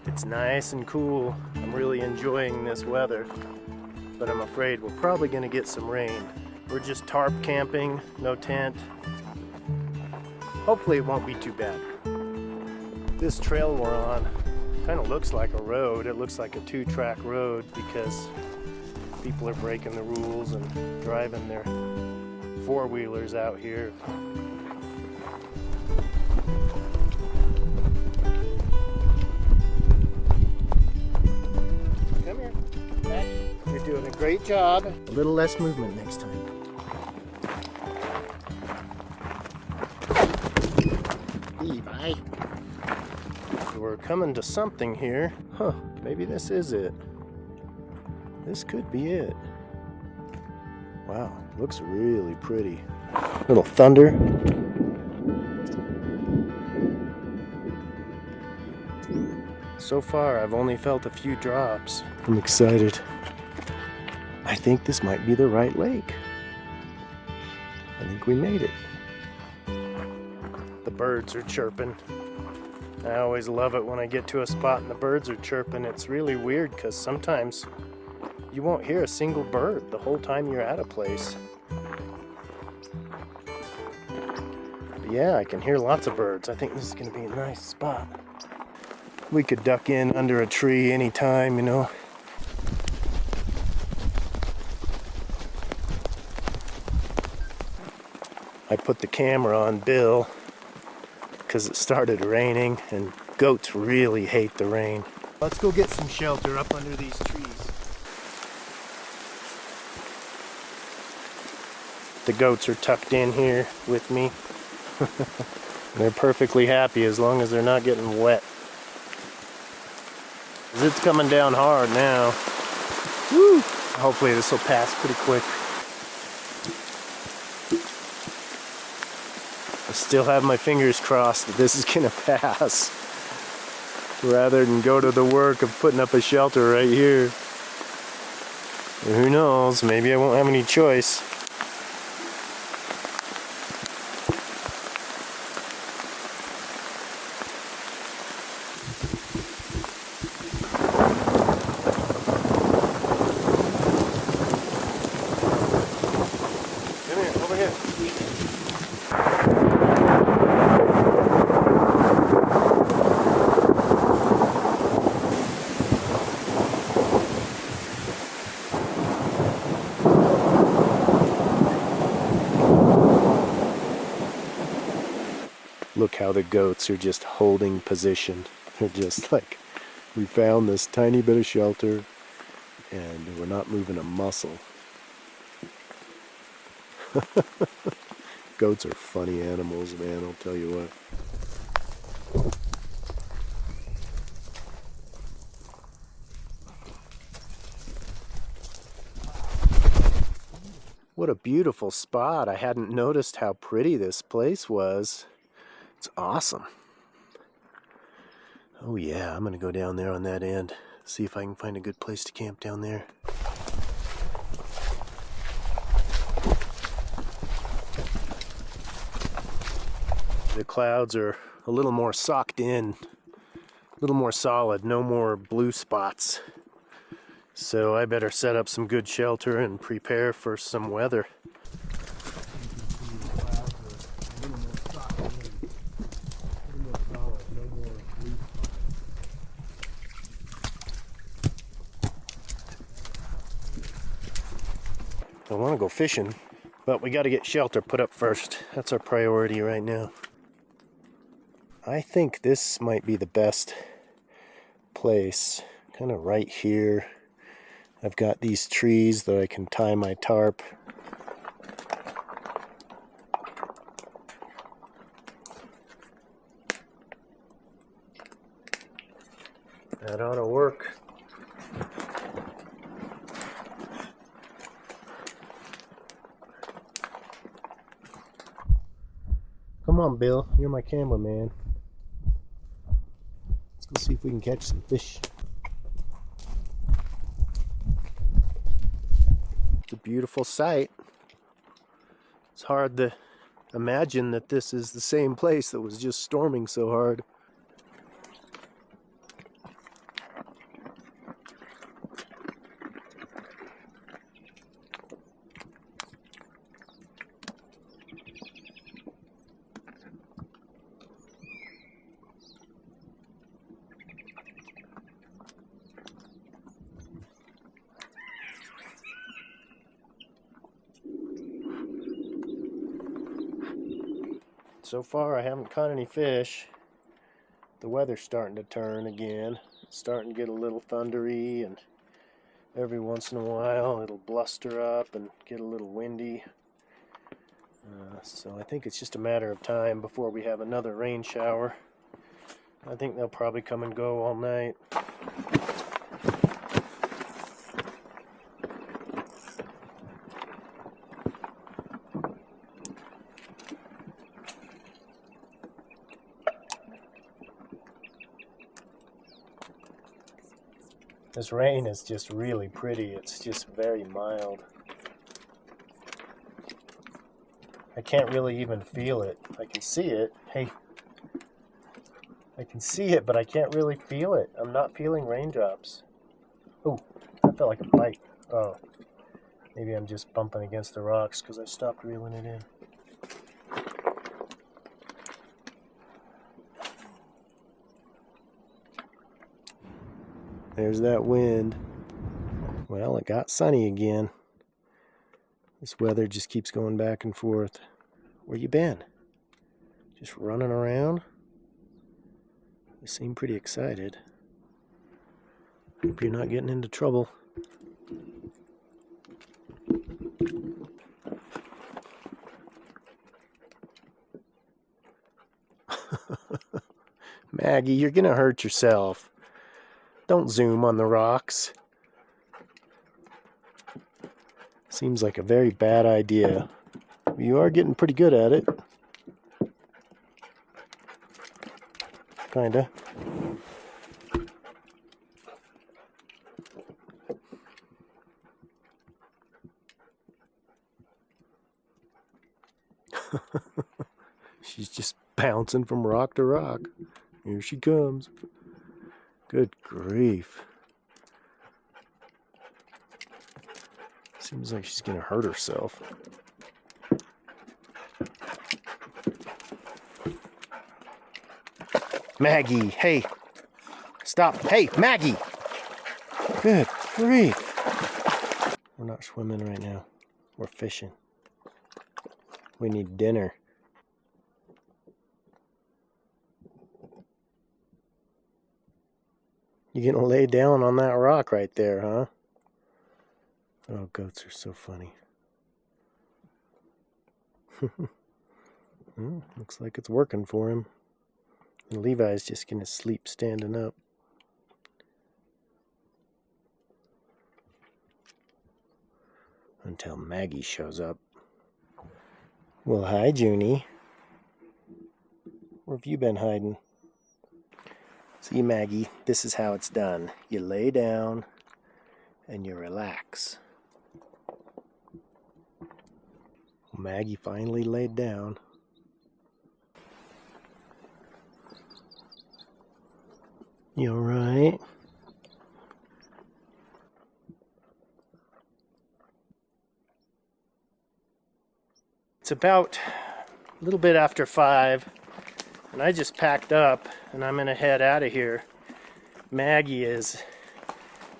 It's nice and cool. I'm really enjoying this weather, but I'm afraid we're probably gonna get some rain. We're just tarp camping, no tent. Hopefully it won't be too bad. This trail we're on kind of looks like a road. It looks like a 2-track road because people are breaking the rules and driving their 4-wheelers out here. Come here. Back. You're doing a great job. A little less movement next time. Levi. We're coming to something here. Huh, maybe this is it. This could be it. Wow, looks really pretty. Little thunder. So far, I've only felt a few drops. I'm excited. I think this might be the right lake. I think we made it. The birds are chirping. I always love it when I get to a spot and the birds are chirping. It's really weird because sometimes you won't hear a single bird the whole time you're at a place. But yeah, I can hear lots of birds. I think this is going to be a nice spot. We could duck in under a tree anytime, you know. I put the camera on Bill because it started raining and goats really hate the rain. Let's go get some shelter up under these trees. The goats are tucked in here with me. They're perfectly happy as long as they're not getting wet. It's coming down hard now. Woo! Hopefully this will pass pretty quick. I still have my fingers crossed that this is gonna pass, rather than go to the work of putting up a shelter right here. Who knows, maybe I won't have any choice. Come here, over here. Look how the goats are just holding position. They're just like, we found this tiny bit of shelter and we're not moving a muscle. Goats are funny animals, man, I'll tell you what. What a beautiful spot. I hadn't noticed how pretty this place was. It's awesome. Oh yeah, I'm gonna go down there on that end. See if I can find a good place to camp down there. The clouds are a little more socked in, a little more solid, no more blue spots. So I better set up some good shelter and prepare for some weather. I want to go fishing, but we got to get shelter put up first. That's our priority right now. I think this might be the best place, kind of right here. I've got these trees that I can tie my tarp. That ought to work. Come on, Bill. You're my cameraman. Let's go see if we can catch some fish. It's a beautiful sight. It's hard to imagine that this is the same place that was just storming so hard. So far I haven't caught any fish. The weather's starting to turn again. It's starting to get a little thundery, and every once in a while it'll bluster up and get a little windy. So I think it's just a matter of time before we have another rain shower. I think they'll probably come and go all night. This rain is just really pretty. It's just very mild. I can't really even feel it. I can see it. Hey. I can see it, but I can't really feel it. I'm not feeling raindrops. Oh, that felt like a bite. Oh. Maybe I'm just bumping against the rocks because I stopped reeling it in. There's that wind. Well, it got sunny again. This weather just keeps going back and forth. Where you been? Just running around? You seem pretty excited. Hope you're not getting into trouble. Maggie, you're gonna hurt yourself. Don't zoom on the rocks. Seems like a very bad idea. You are getting pretty good at it. Kinda. She's just bouncing from rock to rock. Here she comes. Good grief. Seems like she's gonna hurt herself. Maggie, hey. Stop. Hey, Maggie! Good grief. We're not swimming right now. We're fishing. We need dinner. You gonna lay down on that rock right there, huh? Oh, goats are so funny. Well, looks like it's working for him. And Levi's just gonna sleep standing up. Until Maggie shows up. Well, hi, Junie. Where have you been hiding? See, Maggie, this is how it's done. You lay down and you relax. Maggie finally laid down. You all right? It's about a little bit after 5, and I just packed up and I'm gonna head out of here. Maggie is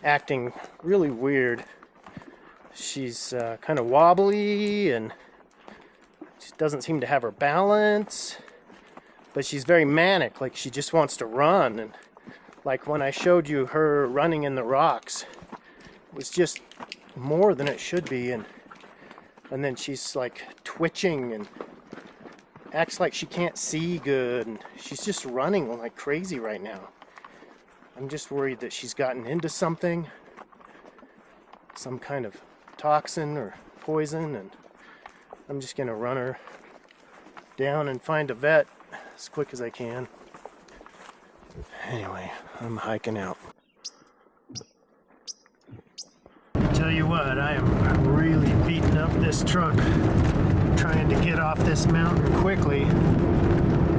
acting really weird. She's kind of wobbly and she doesn't seem to have her balance, but she's very manic, like she just wants to run. And like when I showed you her running in the rocks, it was just more than it should be. And then she's like twitching and acts like she can't see good, and she's just running like crazy right now. I'm just worried that she's gotten into something, some kind of toxin or poison, and I'm just gonna run her down and find a vet as quick as I can. Anyway, I'm hiking out. Tell you what, I am really beating up this truck trying to get off this mountain quickly.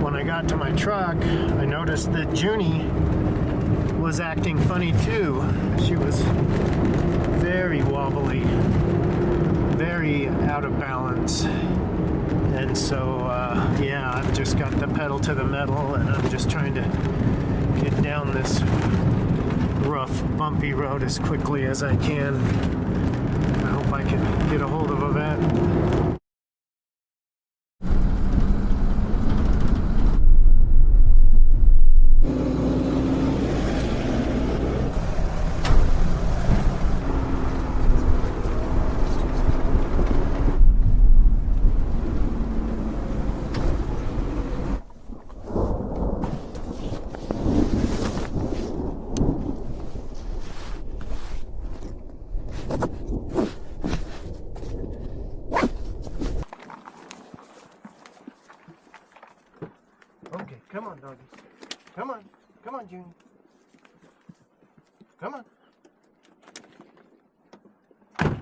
When I got to my truck, I noticed that Junie was acting funny too. She was very wobbly, very out of balance. And so, yeah, I've just got the pedal to the metal and I'm just trying to get down this rough, bumpy road as quickly as I can. I hope I can get a hold of a vet. Okay, come on, doggies. Come on. Come on, June. Come on.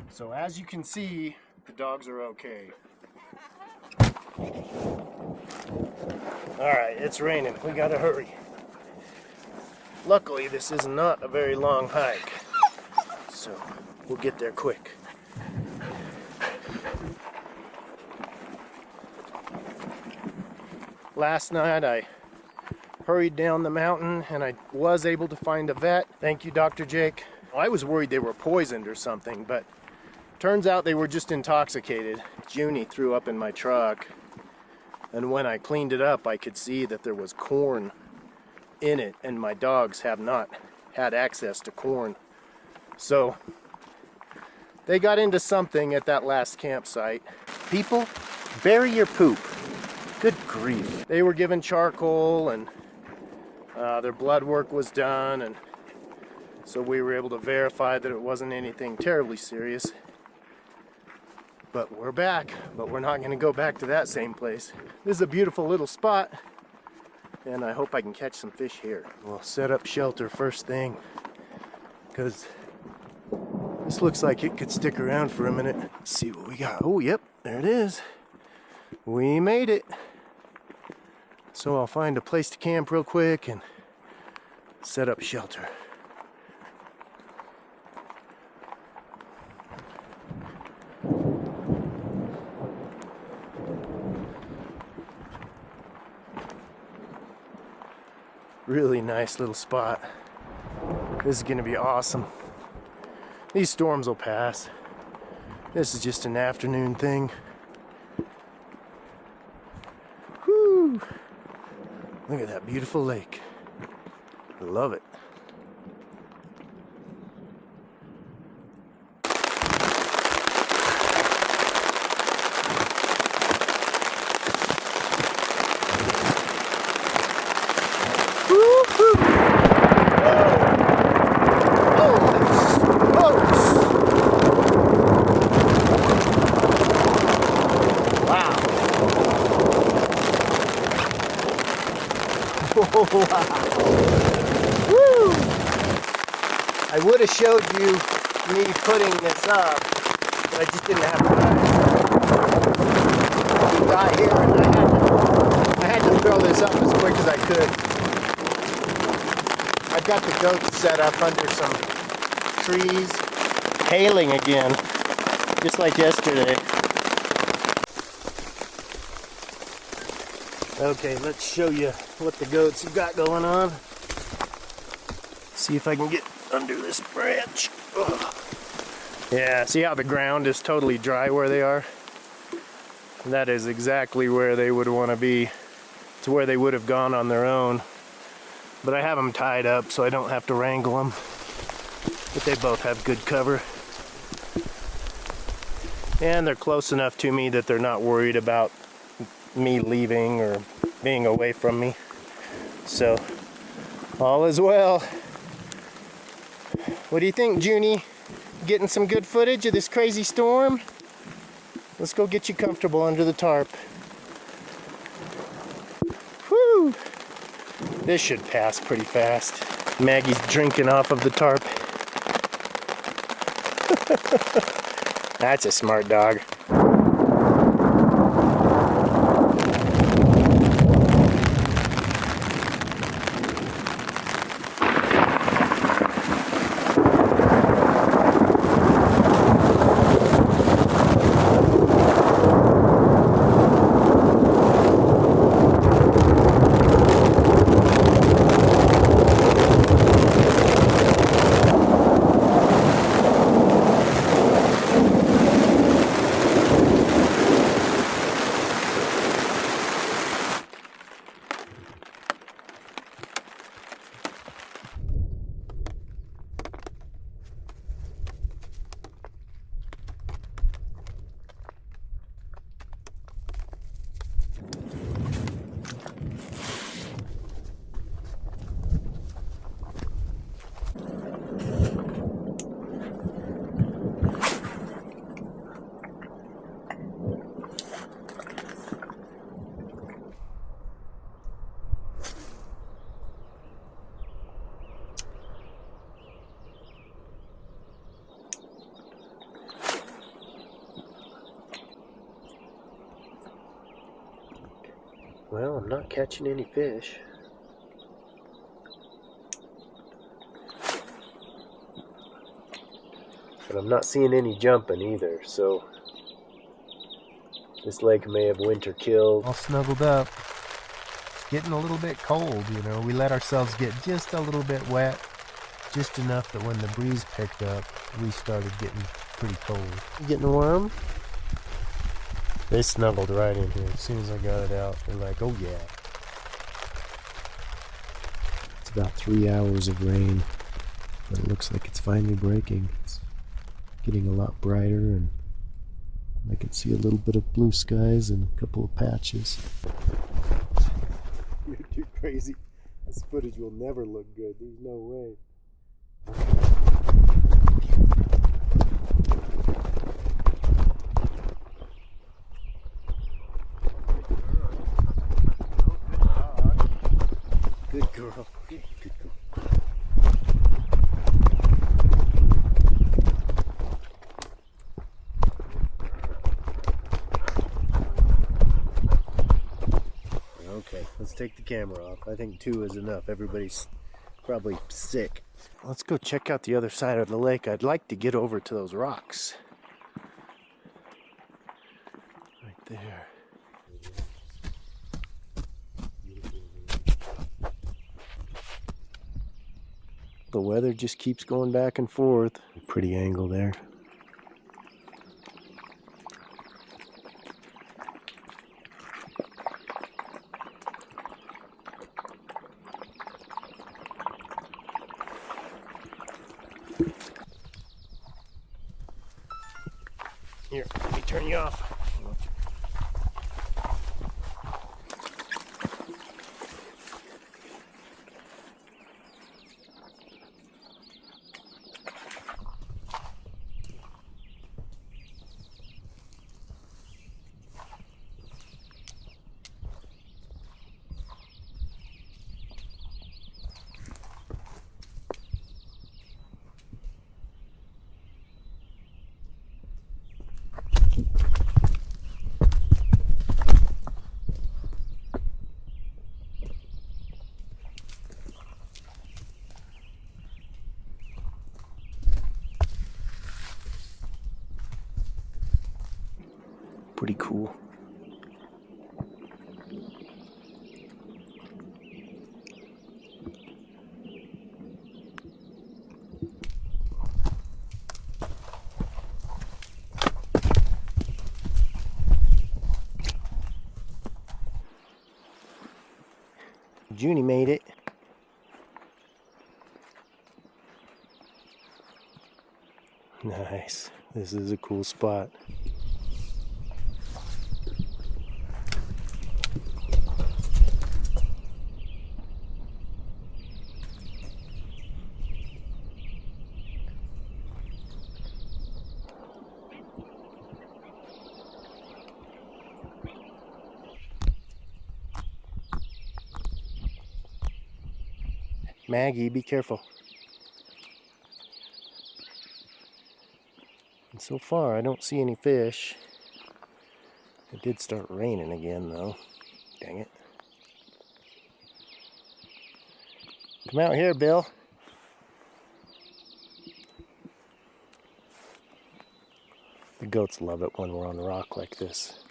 So as you can see, the dogs are okay. Alright, it's raining. We gotta hurry. Luckily, this is not a very long hike, so we'll get there quick. Last night I hurried down the mountain and I was able to find a vet. Thank you, Dr. Jake. I was worried they were poisoned or something, but turns out they were just intoxicated. Junie threw up in my truck, and when I cleaned it up I could see that there was corn in it, and my dogs have not had access to corn. So they got into something at that last campsite. People, bury your poop. Good grief. They were given charcoal and their blood work was done, and so we were able to verify that it wasn't anything terribly serious. But we're back, but we're not going to go back to that same place. This is a beautiful little spot, and I hope I can catch some fish here. We'll set up shelter first thing, because this looks like it could stick around for a minute. Let's see what we got. Oh, yep, there it is. We made it. So I'll find a place to camp real quick and set up shelter. Really nice little spot. This is gonna be awesome. These storms will pass. This is just an afternoon thing. Whoo! Look at that beautiful lake. I love it. Wow. Woo! I would have showed you me putting this up, but I just didn't have time. We got here and I had to throw this up as quick as I could. I've got the goats set up under some trees, hailing again, just like yesterday. Okay, let's show you what the goats have got going on. See if I can get under this branch. Ugh. Yeah, see how the ground is totally dry where they are? That is exactly where they would want to be. It's where they would have gone on their own. But I have them tied up so I don't have to wrangle them. But they both have good cover. And they're close enough to me that they're not worried about me leaving or being away from me. So, all is well. What do you think, Junie? Getting some good footage of this crazy storm? Let's go get you comfortable under the tarp. Whew! This should pass pretty fast. Maggie's drinking off of the tarp. That's a smart dog. Well, I'm not catching any fish. But I'm not seeing any jumping either, so this lake may have winter killed. All snuggled up. It's getting a little bit cold, you know. We let ourselves get just a little bit wet, just enough that when the breeze picked up, we started getting pretty cold. You getting warm? They snuggled right in here as soon as I got it out. They're like, oh yeah. It's about 3 hours of rain, but it looks like it's finally breaking. It's getting a lot brighter, and I can see a little bit of blue skies and a couple of patches. You're too crazy. This footage will never look good. There's no way. Good girl. Good girl. Okay, let's take the camera off. I think 2 is enough. Everybody's probably sick. Let's go check out the other side of the lake. I'd like to get over to those rocks. Right there. The weather just keeps going back and forth. Pretty angle there. Here, let me turn you off. pretty cool. Junie made it. Nice. This is a cool spot. Maggie, be careful. And so far, I don't see any fish. It did start raining again, though. Dang it. Come out here, Bill. The goats love it when we're on rock like this.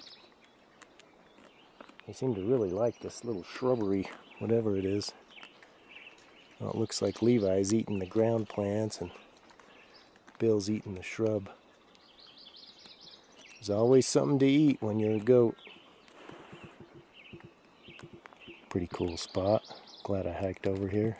They seem to really like this little shrubbery, whatever it is. Well, it looks like Levi's eating the ground plants and Bill's eating the shrub. There's always something to eat when you're a goat. Pretty cool spot. Glad I hiked over here.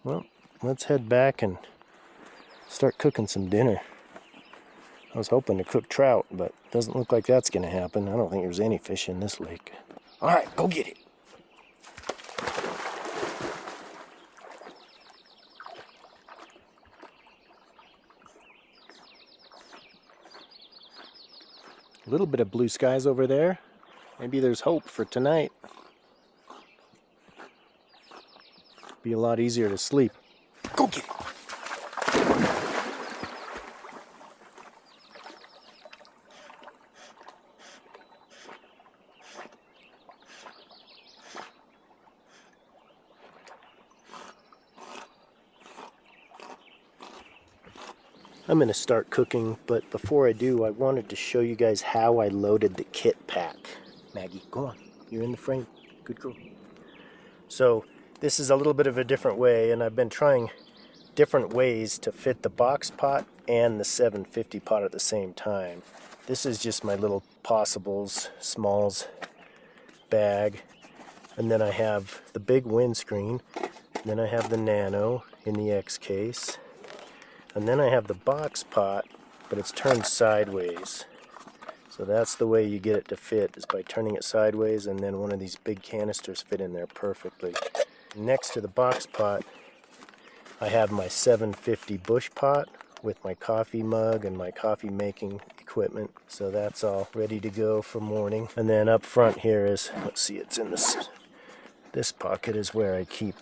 Well, let's head back and start cooking some dinner. I was hoping to cook trout, but it doesn't look like that's going to happen. I don't think there's any fish in this lake. All right, go get it. A little bit of blue skies over there. Maybe there's hope for tonight. Be a lot easier to sleep. Go get it. I'm going to start cooking, but before I do, I wanted to show you guys how I loaded the KIT-PAC. Maggie, go on. You're in the frame. Good girl. So this is a little bit of a different way, and I've been trying different ways to fit the box pot and the 750 pot at the same time. This is just my little possibles, smalls bag, and then I have the big windscreen, and then I have the Nano in the X case. And then I have the box pot, but it's turned sideways. So that's the way you get it to fit, is by turning it sideways, and then one of these big canisters fit in there perfectly. Next to the box pot, I have my 750 bush pot with my coffee mug and my coffee making equipment. So that's all ready to go for morning. And then up front here is, let's see, it's in this pocket is where I keep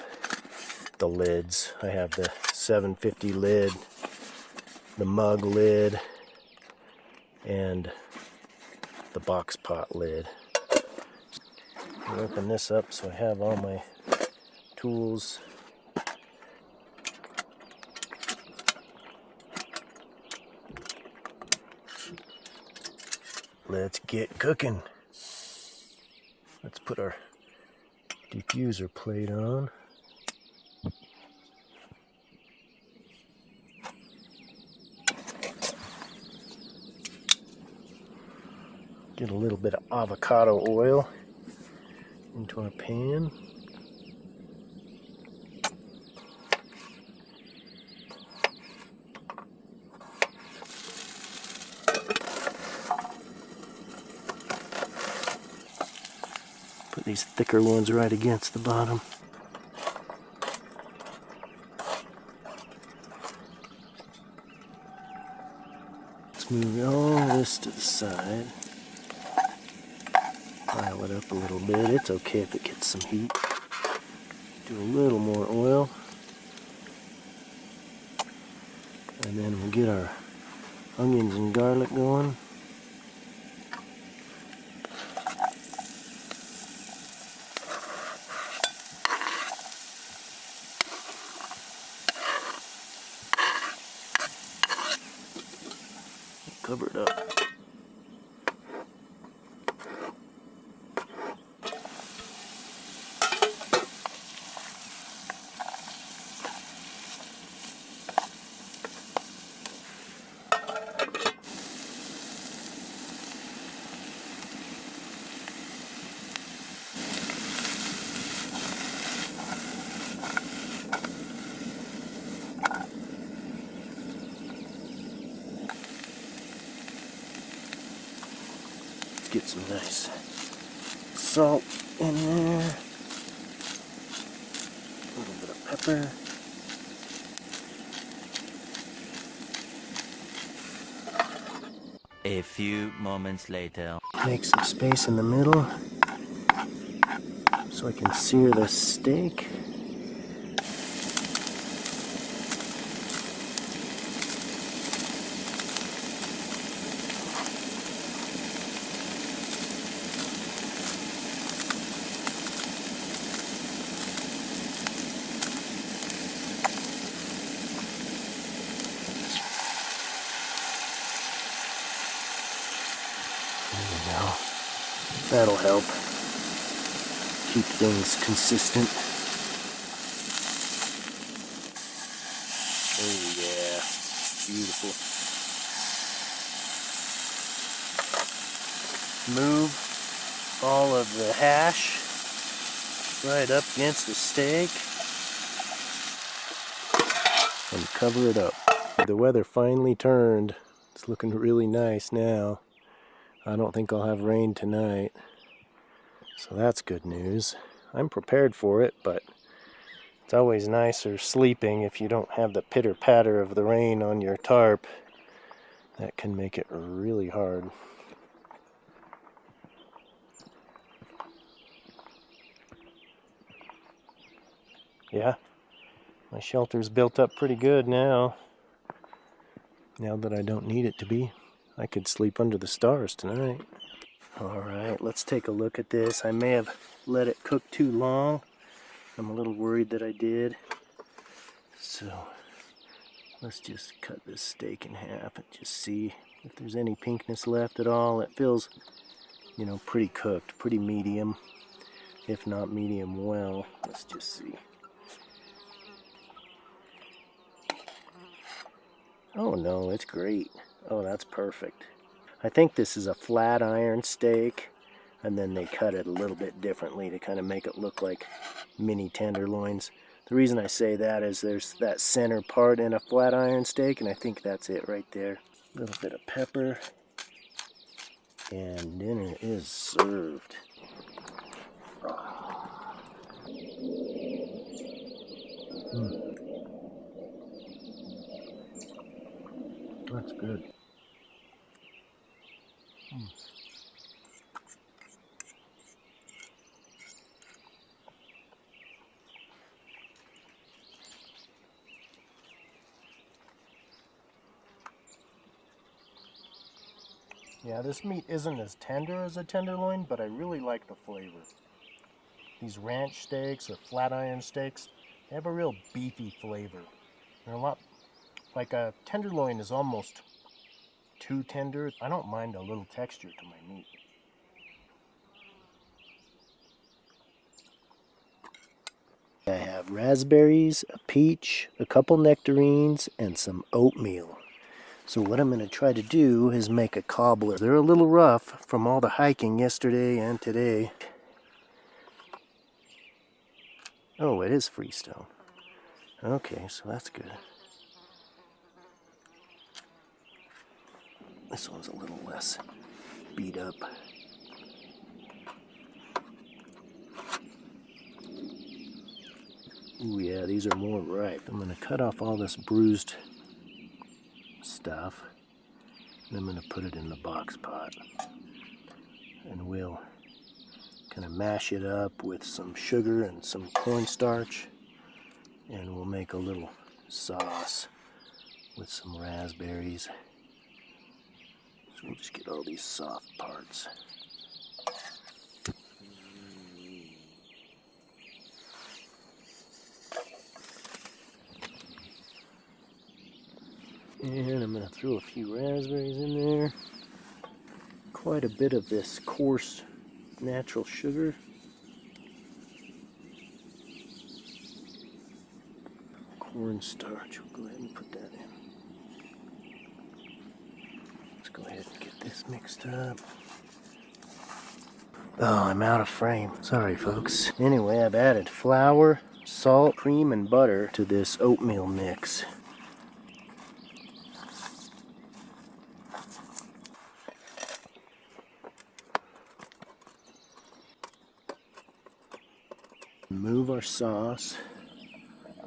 the lids. I have the 750 lid, the mug lid, and the box pot lid. I'll open this up so I have all my tools. Let's get cooking. Let's put our diffuser plate on. Get a little bit of avocado oil into our pan. Put these thicker ones right against the bottom. Let's move all this to the side. Pile it up a little bit. It's okay if it gets some heat. Do a little more oil. And then we'll get our onions and garlic going. cover it up. Get some nice salt in there, a little bit of pepper. A few moments later. Make some space in the middle so I can sear the steak. That'll help keep things consistent. Oh yeah, beautiful. Move all of the hash right up against the steak and cover it up. The weather finally turned. It's looking really nice now. I don't think I'll have rain tonight, so that's good news. I'm prepared for it, but it's always nicer sleeping if you don't have the pitter-patter of the rain on your tarp. That can make it really hard. Yeah, my shelter's built up pretty good now. Now that I don't need it to be. I could sleep under the stars tonight. Alright, let's take a look at this. I may have let it cook too long. I'm a little worried that I did. So, let's just cut this steak in half and just see if there's any pinkness left at all. It feels, you know, pretty cooked, pretty medium, if not medium well. Let's just see. Oh no, it's great. Oh, that's perfect. I think this is a flat iron steak, and then they cut it a little bit differently to kind of make it look like mini tenderloins. The reason I say that is there's that center part in a flat iron steak, and I think that's it right there. A little bit of pepper, and dinner is served. That's good. Yeah, this meat isn't as tender as a tenderloin, but I really like the flavor. These ranch steaks or flat iron steaks, they have a real beefy flavor. They're a lot, like a tenderloin is almost too tender. I don't mind a little texture to my meat. I have raspberries, a peach, a couple nectarines, and some oatmeal. So what I'm going to try to do is make a cobbler. They're a little rough from all the hiking yesterday and today. Oh, it is freestone. Okay, so that's good. This one's a little less beat up. Ooh yeah, these are more ripe. I'm going to cut off all this bruised stuff. And I'm going to put it in the box pot. And we'll kind of mash it up with some sugar and some cornstarch. And we'll make a little sauce with some raspberries. So we'll just get all these soft parts. And I'm going to throw a few raspberries in there. Quite a bit of this coarse natural sugar. Cornstarch, we'll go ahead and put that in. Let's go ahead and get this mixed up. Oh, I'm out of frame. Sorry, folks. Anyway, I've added flour, salt, cream, and butter to this oatmeal mix. Move our sauce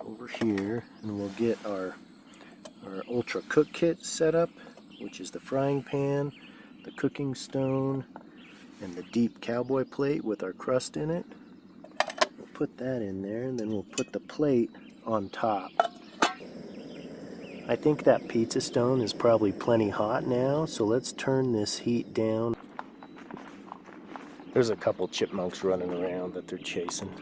over here, and we'll get our ultra cook kit set up, which is the frying pan, the cooking stone, and the deep cowboy plate with our crust in it. We'll put that in there, and then we'll put the plate on top. I think that pizza stone is probably plenty hot now, so let's turn this heat down. There's a couple chipmunks running around that they're chasing.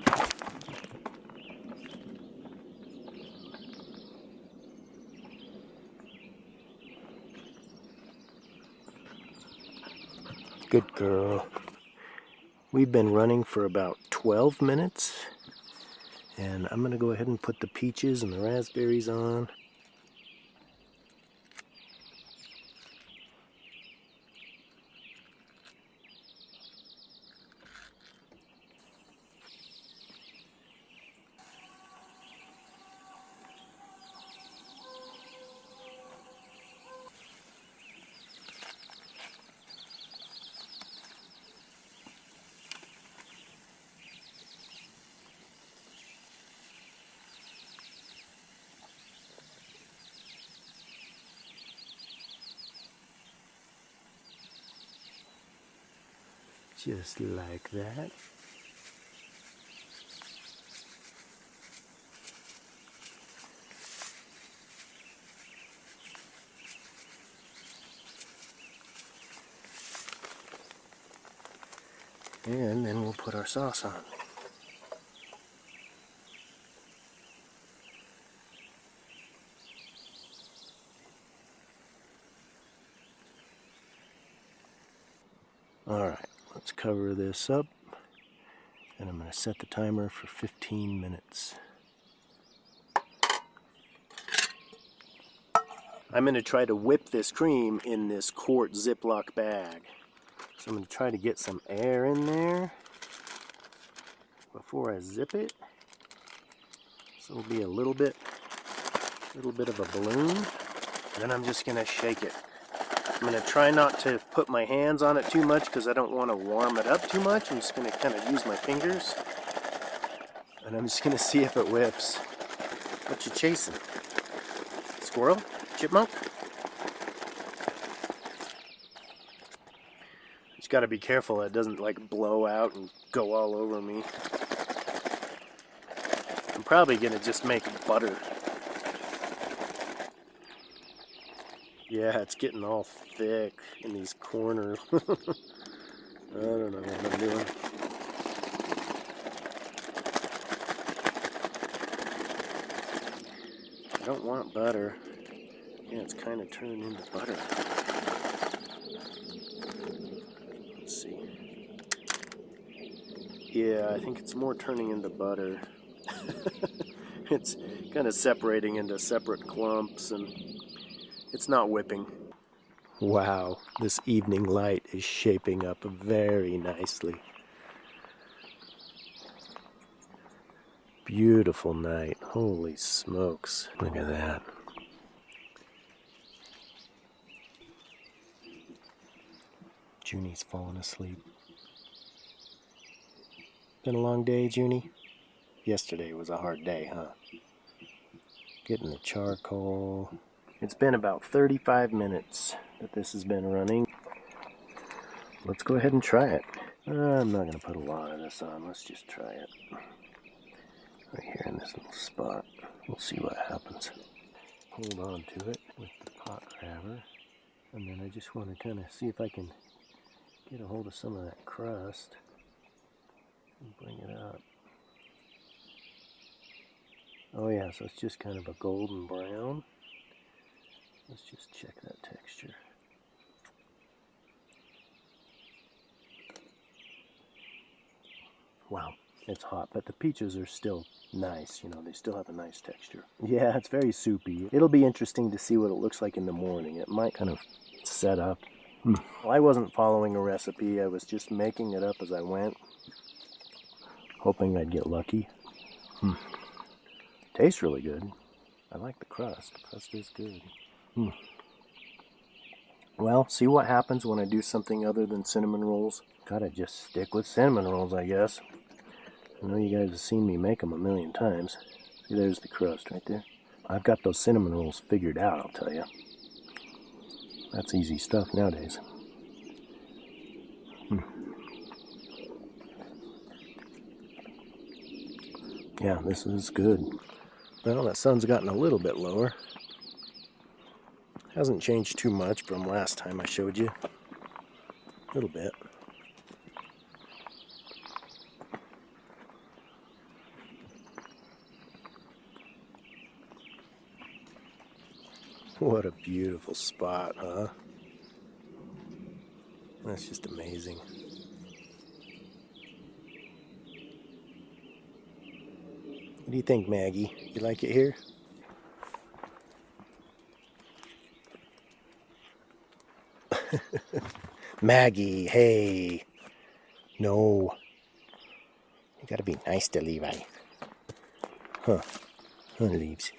Good girl. We've been running for about 12 minutes, and I'm gonna go ahead and put the peaches and the raspberries on. Just like that. And then we'll put our sauce on. Alright, let's cover this up, and I'm going to set the timer for 15 minutes. I'm going to try to whip this cream in this quart Ziploc bag. So I'm going to try to get some air in there before I zip it. So it'll be a little bit of a balloon. And then I'm just going to shake it. I'm going to try not to put my hands on it too much because I don't want to warm it up too much. I'm just going to kind of use my fingers. And I'm just going to see if it whips. What you chasing? Squirrel? Chipmunk? Just got to be careful it doesn't like blow out and go all over me. I'm probably going to just make butter. Yeah, it's getting all thick in these corners. I don't know what I'm doing. I don't want butter. Yeah, it's kind of turned into butter. Let's see. Yeah, I think it's more turning into butter. It's kind of separating into separate clumps, and it's not whipping. Wow, this evening light is shaping up very nicely. Beautiful night. Holy smokes. Look at that. Junie's falling asleep. Been a long day, Junie? Yesterday was a hard day, huh? Getting the charcoal. It's been about 35 minutes that this has been running. Let's go ahead and try it. I'm not going to put a lot of this on. Let's just try it. Right here in this little spot. We'll see what happens. Hold on to it with the pot grabber. And then I just want to kind of see if I can get a hold of some of that crust and bring it up. Oh yeah, so it's just kind of a golden brown. Let's just check that texture. Wow, it's hot, but the peaches are still nice, you know, they still have a nice texture. Yeah, it's very soupy. It'll be interesting to see what it looks like in the morning. It might kind of set up. Well, I wasn't following a recipe, I was just making it up as I went, hoping I'd get lucky. Tastes really good. I like the crust. The crust is good. Well, see what happens when I do something other than cinnamon rolls? Gotta just stick with cinnamon rolls, I guess. I know you guys have seen me make them a million times. See, there's the crust right there. I've got those cinnamon rolls figured out, I'll tell you. That's easy stuff nowadays. Yeah, this is good. Well, that sun's gotten a little bit lower. Hasn't changed too much from last time I showed you. A little bit. What a beautiful spot, huh? That's just amazing. What do you think, Maggie? You like it here? Maggie, hey. No. You gotta be nice to Levi. Huh. Leaves.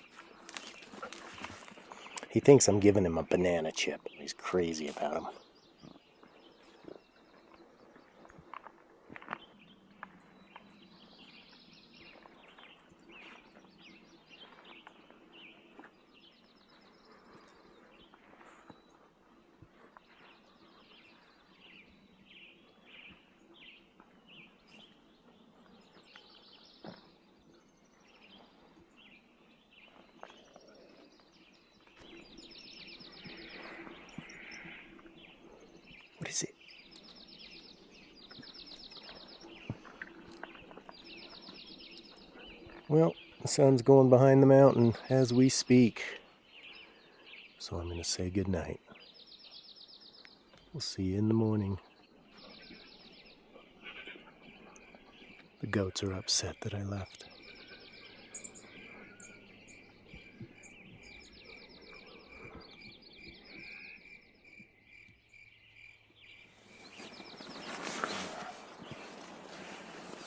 He thinks I'm giving him a banana chip. He's crazy about him. What is it? Well, the sun's going behind the mountain as we speak. So I'm going to say goodnight. We'll see you in the morning. The goats are upset that I left.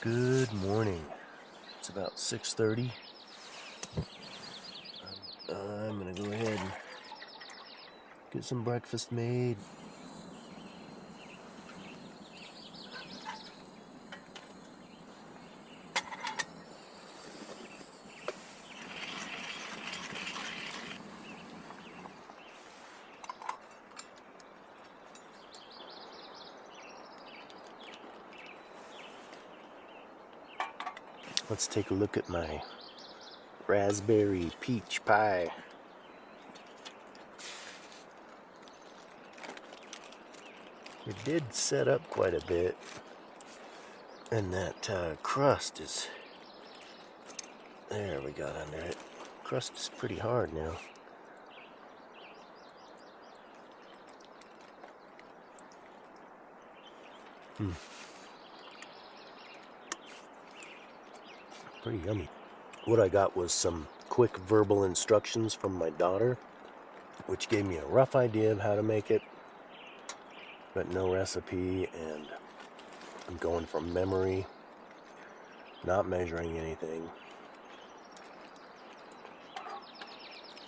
Good morning. It's about 6:30. I'm gonna go ahead and get some breakfast made. Let's take a look at my raspberry peach pie. It did set up quite a bit, and that crust is, there we got under it. Crust is pretty hard now. Pretty yummy. What I got was some quick verbal instructions from my daughter, which gave me a rough idea of how to make it, but no recipe, and I'm going from memory, not measuring anything,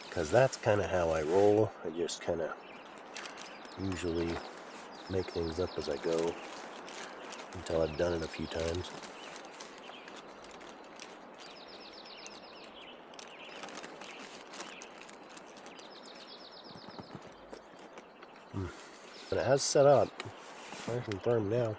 because that's kind of how I roll. I just kind of usually make things up as I go until I've done it a few times. But it has set up nice and firm now.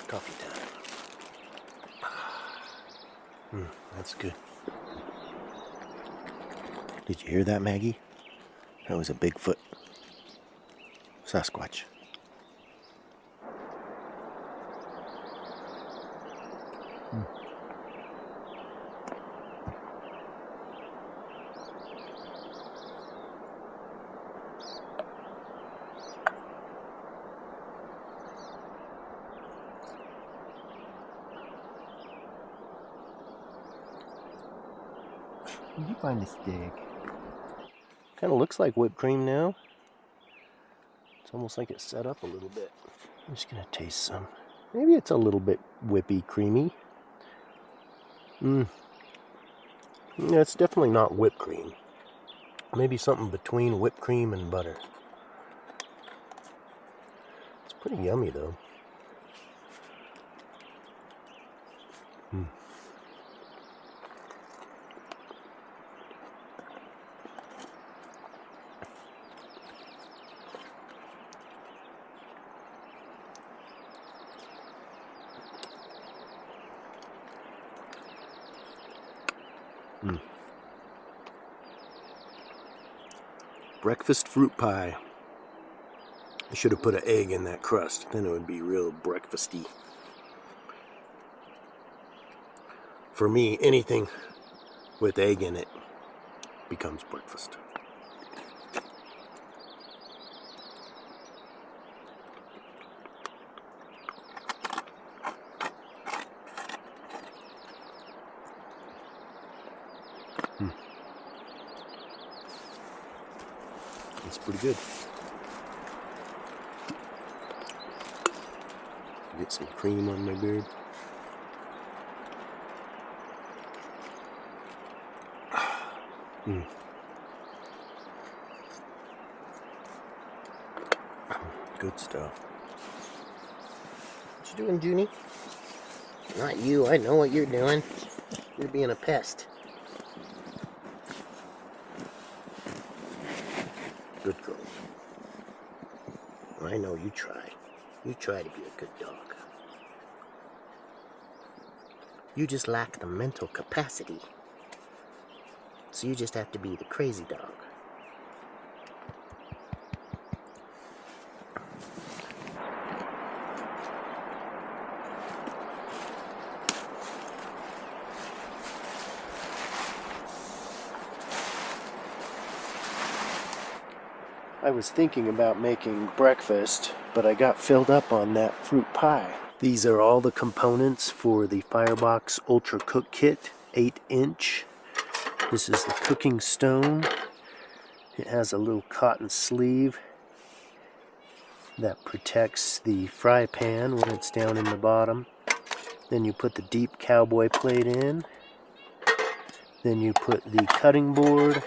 Coffee time. That's good. Did you hear that, Maggie? That was a Bigfoot. Sasquatch. Did you find a stick? Kind of looks like whipped cream now. It's almost like it's set up a little bit. I'm just gonna taste some. Maybe it's a little bit whippy creamy. Yeah, it's definitely not whipped cream. Maybe something between whipped cream and butter. It's pretty yummy though. Breakfast fruit pie. I should have put an egg in that crust, then it would be real breakfasty. For me, anything with egg in it becomes breakfast. It's pretty good. Get some cream on my beard. Good stuff. What you doing, Junie? Not you. I know what you're doing. You're being a pest. Good girl. I know you try. You try to be a good dog. You just lack the mental capacity. So you just have to be the crazy dog. I was thinking about making breakfast, but I got filled up on that fruit pie. These are all the components for the Firebox Ultra Cook Kit, 8-inch. This is the cooking stone. It has a little cotton sleeve that protects the fry pan when it's down in the bottom. Then you put the deep cowboy plate in. Then you put the cutting board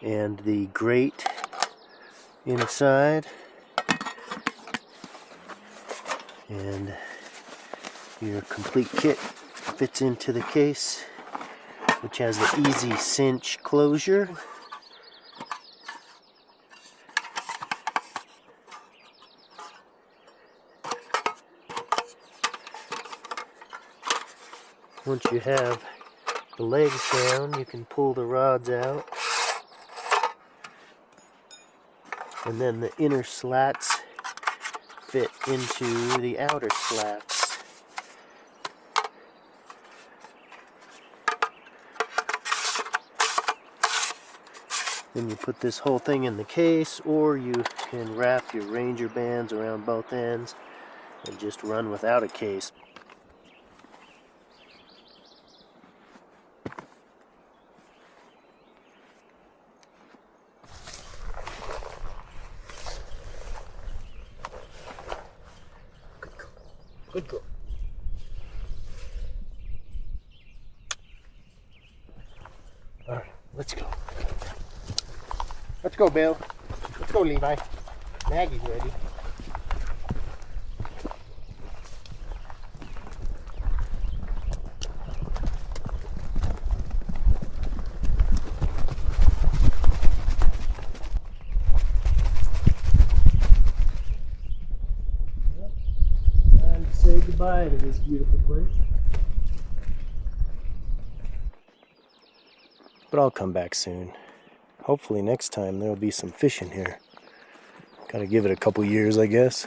and the grate inside, and your complete kit fits into the case, which has the easy cinch closure. Once you have the legs down, you can pull the rods out. And then the inner slats fit into the outer slats. Then you put this whole thing in the case, or you can wrap your Ranger bands around both ends and just run without a case. Good girl. Alright, let's go. Let's go, Bill. Let's go, Levi. Maggie's ready. goodbye to this beautiful place. But I'll come back soon. Hopefully next time there'll be some fish in here. Gotta give it a couple years, I guess.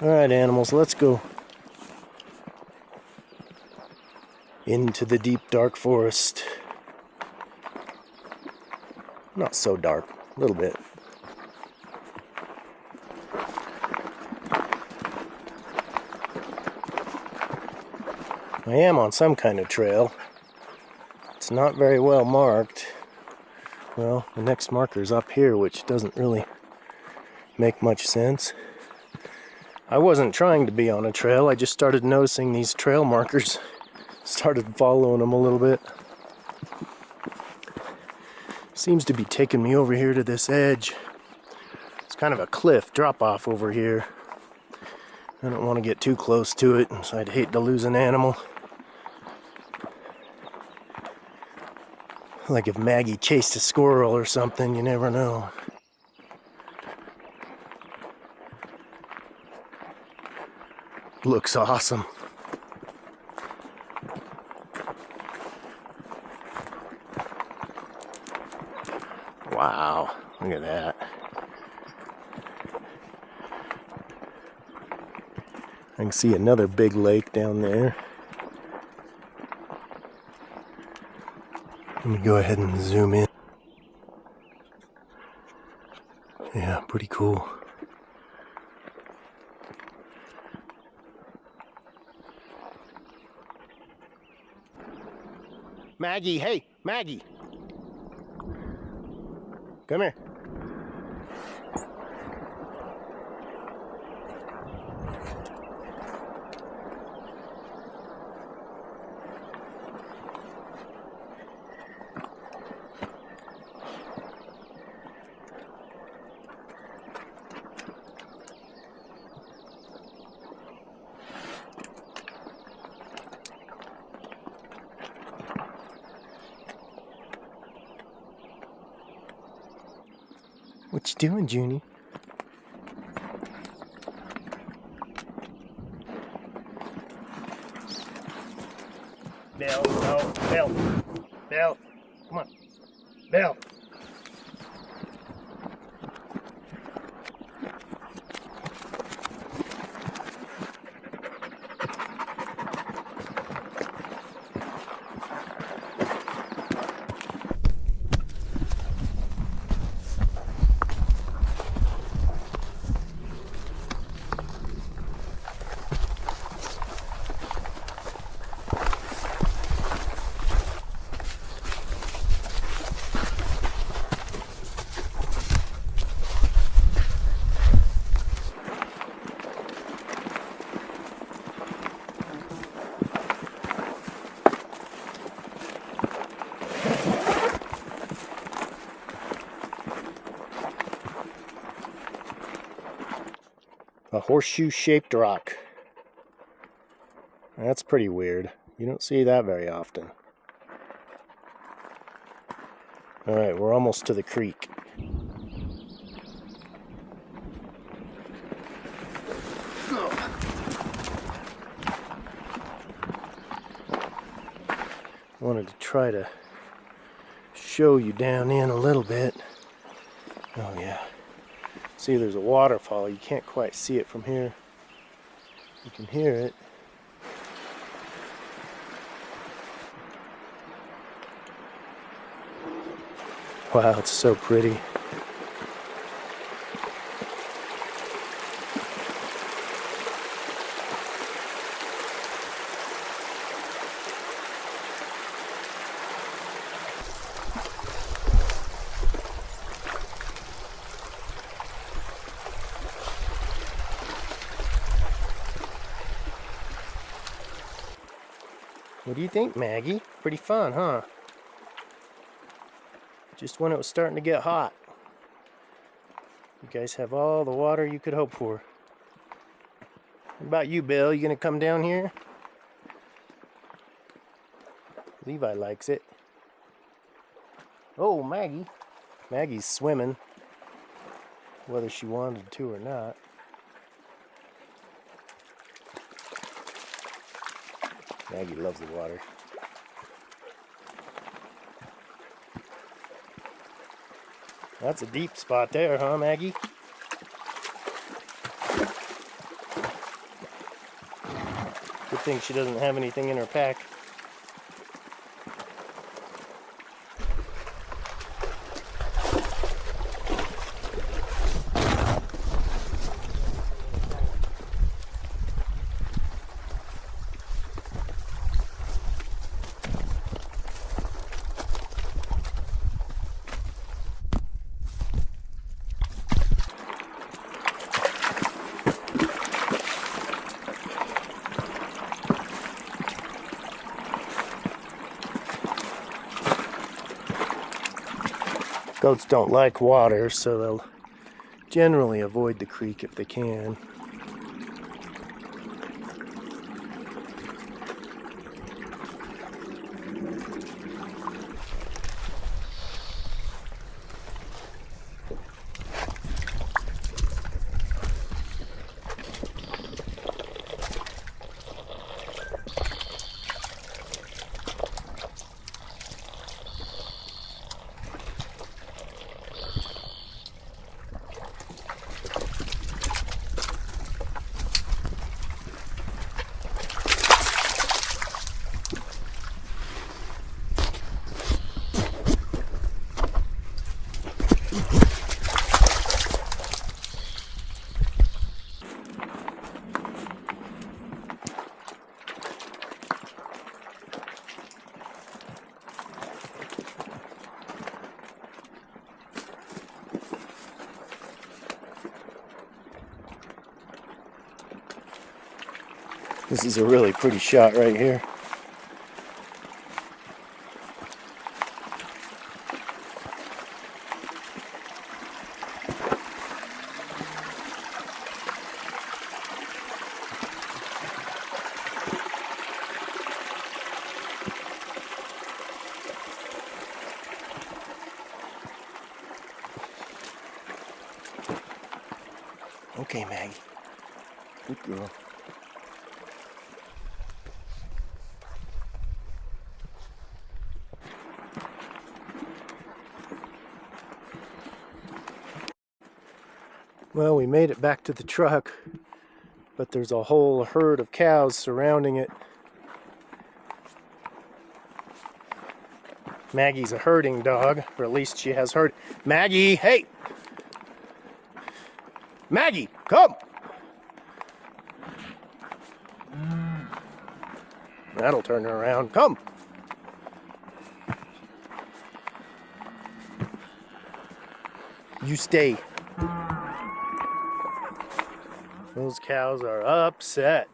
Alright, animals, let's go. Into the deep, dark forest. Not so dark, a little bit. I am on some kind of trail. It's not very well marked. Well, the next marker's up here, which doesn't really make much sense. I wasn't trying to be on a trail, I just started noticing these trail markers. Started following them a little bit. Seems to be taking me over here to this edge. It's kind of a cliff drop off over here. I don't want to get too close to it, so I'd hate to lose an animal. Like if Maggie chased a squirrel or something, you never know. Looks awesome. Wow, look at that. I can see another big lake down there. Let me go ahead and zoom in. Yeah, pretty cool. Maggie, hey, Maggie. Come here. What you doing, Junie? Belle, no, Belle, Belle, come on, Belle. A horseshoe-shaped rock. That's pretty weird. You don't see that very often. Alright, we're almost to the creek. Wanted to try to show you down in a little bit. Oh yeah. See, there's a waterfall. You can't quite see it from here. You can hear it. Wow, it's so pretty. What do you think, Maggie? Pretty fun, huh? Just when it was starting to get hot. You guys have all the water you could hope for. What about you, Bill? You gonna come down here? Levi likes it. Oh, Maggie. Maggie's swimming. Whether she wanted to or not. Maggie loves the water. That's a deep spot there, huh, Maggie? Good thing she doesn't have anything in her pack. Goats don't like water, so they'll generally avoid the creek if they can. This is a really pretty shot right here. Okay, Maggie. Good girl. Well, we made it back to the truck, but there's a whole herd of cows surrounding it. Maggie's a herding dog, or at least she has herd. Maggie, hey! Maggie, come! That'll turn her around. Come! You stay. Those cows are upset.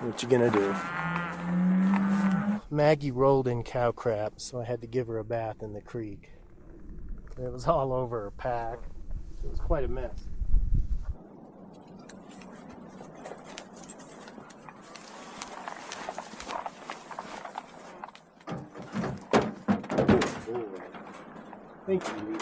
What you gonna do? Maggie rolled in cow crap, so I had to give her a bath in the creek. It was all over her pack. It was quite a mess. Thank you.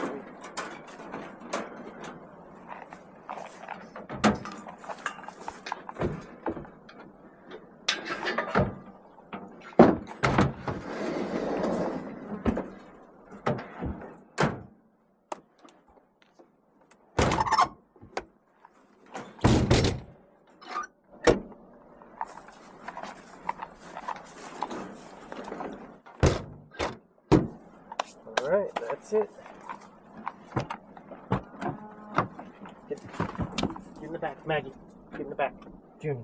All right, that's it. Get in the back, Maggie. Get in the back. Junior.